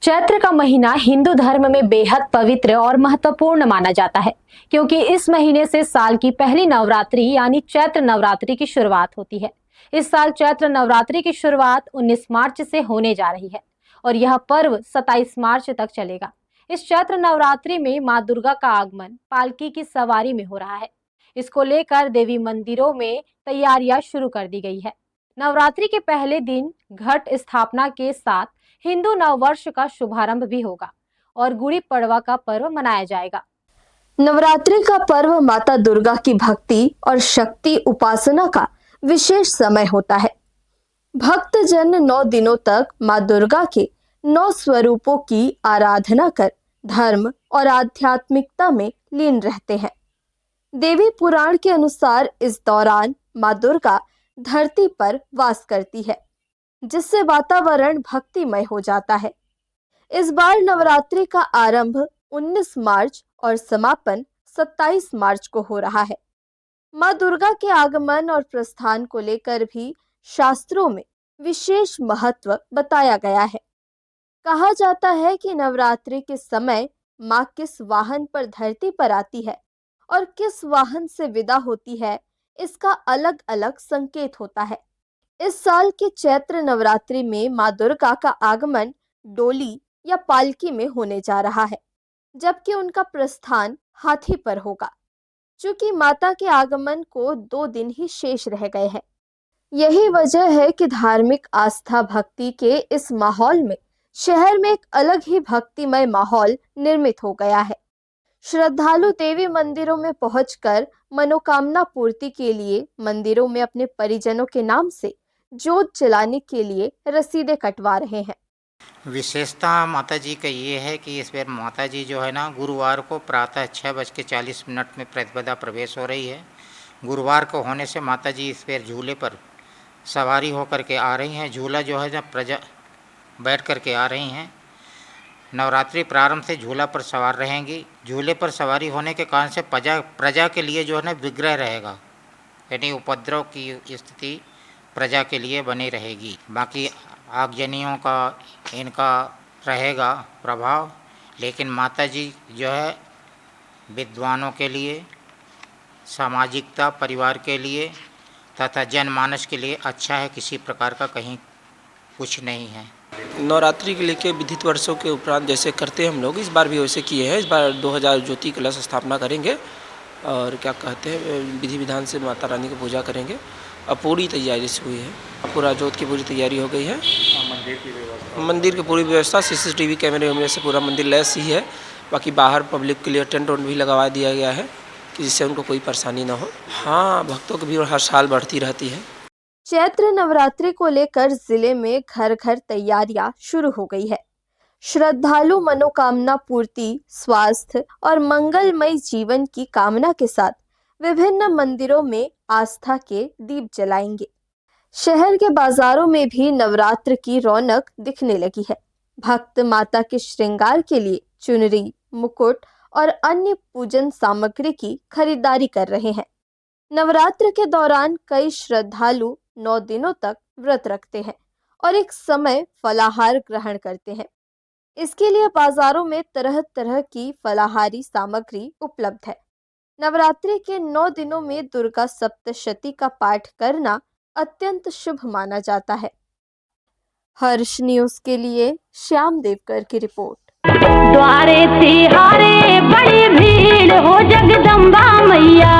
चैत्र का महीना हिंदू धर्म में बेहद पवित्र और महत्वपूर्ण माना जाता है, क्योंकि इस महीने से साल की पहली नवरात्रि यानी चैत्र नवरात्रि की शुरुआत होती है। इस साल चैत्र नवरात्रि की शुरुआत 19 मार्च से होने जा रही है और यह पर्व 27 मार्च तक चलेगा। इस चैत्र नवरात्रि में माँ दुर्गा का आगमन पालकी की सवारी में हो रहा है। इसको लेकर देवी मंदिरों में तैयारियां शुरू कर दी गई है। नवरात्रि के पहले दिन घट स्थापना के साथ हिंदू नववर्ष का शुभारंभ भी होगा और गुड़ी पड़वा का पर्व मनाया जाएगा। नवरात्रि का पर्व माता दुर्गा की भक्ति और शक्ति उपासना का विशेष समय होता है। भक्तजन 9 दिनों तक माँ दुर्गा के 9 स्वरूपों की आराधना कर धर्म और आध्यात्मिकता में लीन रहते हैं। देवी पुराण के अनुसार इस दौरान माँ दुर्गा धरती पर वास करती है, जिससे वातावरण भक्तिमय हो जाता है। इस बार नवरात्रि का आरंभ 19 मार्च और समापन 27 मार्च को हो रहा है। माँ दुर्गा के आगमन और प्रस्थान को लेकर भी शास्त्रों में विशेष महत्व बताया गया है। कहा जाता है कि नवरात्रि के समय माँ किस वाहन पर धरती पर आती है और किस वाहन से विदा होती है, इसका अलग अलग संकेत होता है। इस साल के चैत्र नवरात्रि में माँ दुर्गा का आगमन डोली या पालकी में होने जा रहा है, जबकि उनका प्रस्थान हाथी पर होगा। चूंकि माता के आगमन को 2 दिन ही शेष रह गए हैं, यही वजह है कि धार्मिक आस्था भक्ति के इस माहौल में शहर में एक अलग ही भक्तिमय माहौल निर्मित हो गया है। श्रद्धालु देवी मंदिरों में पहुंचकर मनोकामना पूर्ति के लिए मंदिरों में अपने परिजनों के नाम से जोत जलाने के लिए रसीदें कटवा रहे हैं। विशेषता माता जी का ये है कि इस बार माता जी जो है ना, गुरुवार को प्रातः 6:40 में प्रतिपदा प्रवेश हो रही है। गुरुवार को होने से माता जी इस बार झूले पर सवारी होकर के आ रही हैं। झूला जो है ना प्रजा बैठ कर के आ रही हैं। नवरात्रि प्रारंभ से झूला पर सवार रहेंगी। झूले पर सवारी होने के कारण से प्रजा के लिए जो है ना विग्रह रहेगा, यानी उपद्रव की स्थिति प्रजा के लिए बनी रहेगी। बाकी आगजनियों का इनका रहेगा प्रभाव, लेकिन माता जी जो है विद्वानों के लिए, सामाजिकता, परिवार के लिए तथा जनमानस के लिए अच्छा है। किसी प्रकार का कहीं कुछ नहीं है। नवरात्रि के लेके विधित वर्षों के उपरांत जैसे करते हैं हम लोग, इस बार भी वैसे किए हैं। इस बार 2000 ज्योति कलश स्थापना करेंगे और क्या कहते हैं विधि विधान से माता रानी की पूजा करेंगे। अब पूरी तैयारी से हुई है, पूरा जोत की पूरी तैयारी हो गई है। मंदिर की पूरी व्यवस्था CCTV कैमरे वैमरे से पूरा मंदिर लैस ही है। बाकी बाहर पब्लिक के लिए टेंट वेंट भी लगवा दिया गया है कि जिससे उनको कोई परेशानी ना हो। हाँ, भक्तों की भीड़ हर साल बढ़ती रहती है। चैत्र नवरात्रि को लेकर जिले में घर घर तैयारियां शुरू हो गई है। श्रद्धालु मनोकामना पूर्ति, स्वास्थ्य और मंगलमय जीवन की कामना के साथ विभिन्न मंदिरों में आस्था के दीप जलाएंगे। शहर के बाजारों में भी नवरात्र की रौनक दिखने लगी है। भक्त माता के श्रृंगार के लिए चुनरी, मुकुट और अन्य पूजन सामग्री की खरीदारी कर रहे हैं। नवरात्र के दौरान कई श्रद्धालु 9 दिनों तक व्रत रखते हैं और एक समय फलाहार ग्रहण करते हैं। इसके लिए बाजारों में तरह तरह की फलाहारी सामग्री उपलब्ध है। नवरात्रि के 9 दिनों में दुर्गा सप्तशती का पाठ करना अत्यंत शुभ माना जाता है। हर्ष न्यूज के लिए श्याम देवकर की रिपोर्ट। द्वारे तिहारे बड़ी भीड़ हो जगदम्बा मैया